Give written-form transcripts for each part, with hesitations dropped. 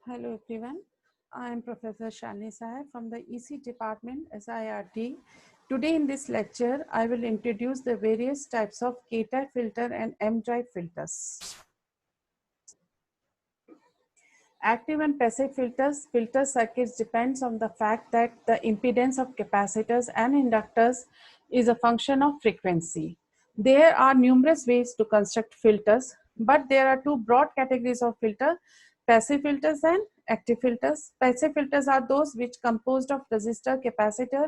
Hello everyone, I am Professor Shani Sahai from the EC Department SIRT. Today in this lecture, I will introduce the various types of K-type filter and M-type filters. Active and passive filter circuits depends on the fact that the impedance of capacitors and inductors is a function of frequency. There are numerous ways to construct filters, but there are two broad categories of filter, passive filters and active filters. Passive filters are those which composed of resistor, capacitor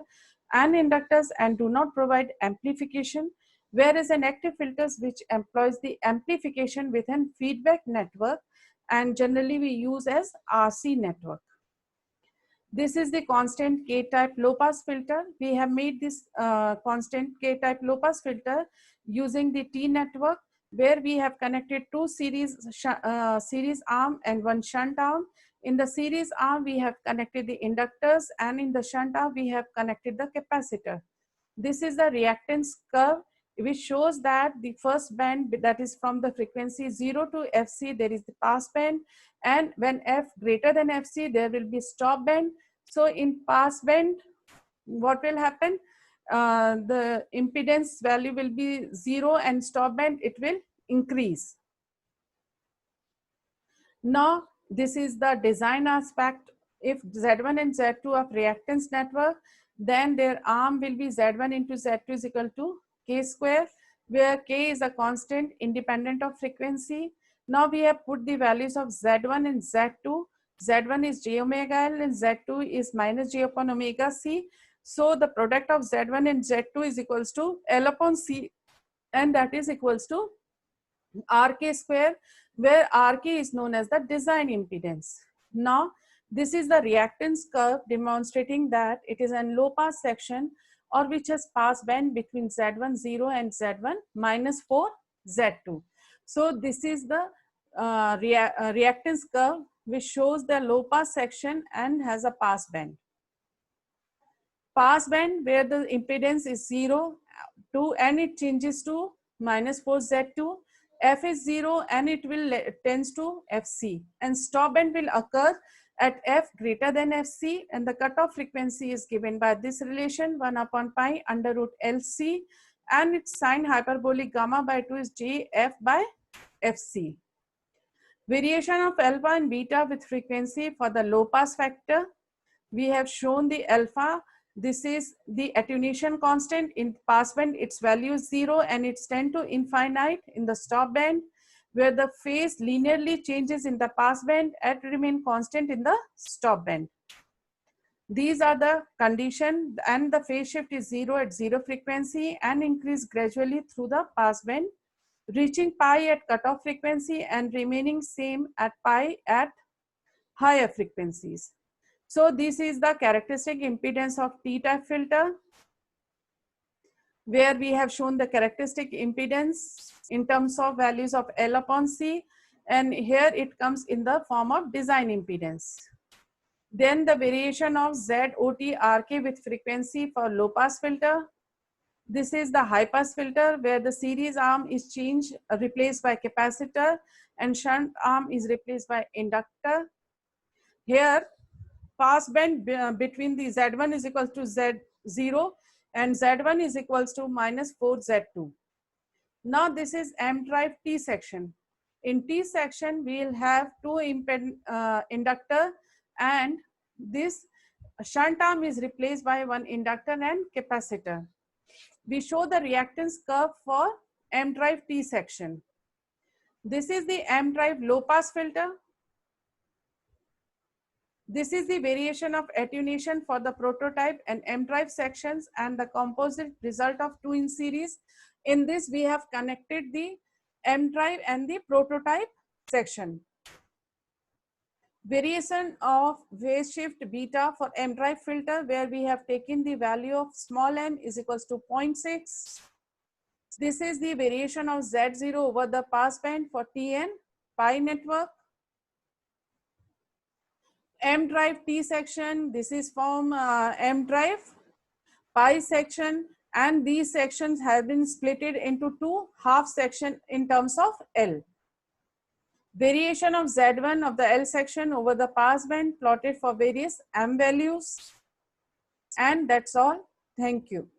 and inductors and do not provide amplification, whereas an active filters which employs the amplification within feedback network and generally we use as RC network. This is the constant K-type low-pass filter. We have made this constant K-type low-pass filter using the T network where we have connected two series arm and one shunt arm. In the series arm, we have connected the inductors and in the shunt arm, we have connected the capacitor. This is the reactance curve which shows that the first band, that is from the frequency 0 to Fc, there is the pass band, and when F greater than Fc, there will be stop band. So in pass band, what will happen? The impedance value will be 0 and stop band, it will increase. Now, this is the design aspect. If Z1 and Z2 of reactance network, then their arm will be Z1 into Z2 is equal to K square, where K is a constant independent of frequency. Now we have put the values of Z1 and Z2. Z1 is J omega L and Z2 is minus J upon omega C. So the product of Z1 and Z2 is equals to L upon C, and that is equals to RK square, where RK is known as the design impedance. Now, this is the reactance curve demonstrating that it is a low pass section or which has pass band between Z1 0 and Z1 minus 4 Z2. So, this is the reactance curve which shows the low pass section and has a pass band. Pass band where the impedance is 0 to and it changes to minus 4 Z2. F is 0 and it will tends to Fc, and stop band will occur at F greater than Fc, and the cutoff frequency is given by this relation 1 upon pi under root LC, and its sine hyperbolic gamma by 2 is JF by Fc. Variation of alpha and beta with frequency for the low pass factor. We have shown the alpha. This is the attenuation constant. In pass band, its value is 0 and it's tend to infinite. In the stop band, where the phase linearly changes in the pass band and remain constant in the stop band. These are the condition, and the phase shift is 0 at 0 frequency and increase gradually through the pass band, reaching pi at cutoff frequency and remaining same at pi at higher frequencies. So this is the characteristic impedance of T-type filter, where we have shown the characteristic impedance in terms of values of L upon C, and here it comes in the form of design impedance. Then the variation of Z, OT, RK with frequency for low pass filter. This is the high pass filter where the series arm is changed, replaced by capacitor, and shunt arm is replaced by inductor. Here pass band between the Z1 is equal to Z0 and Z1 is equals to minus 4 Z2. Now this is M-type T section. In T section, we will have two inductor, and this shunt arm is replaced by one inductor and capacitor. We show the reactance curve for M-type T section. This is the M-type low pass filter. This is the variation of attenuation for the prototype and M-type sections and the composite result of two in series. In this, we have connected the M-type and the prototype section. Variation of phase shift beta for M-type filter, where we have taken the value of small n is equals to 0.6. This is the variation of Z0 over the pass band for Tn pi network. M-drive T section, this is from M-drive pi section, and these sections have been splitted into two half section in terms of L. Variation of Z1 of the L section over the pass band plotted for various M values. And that's all. Thank you.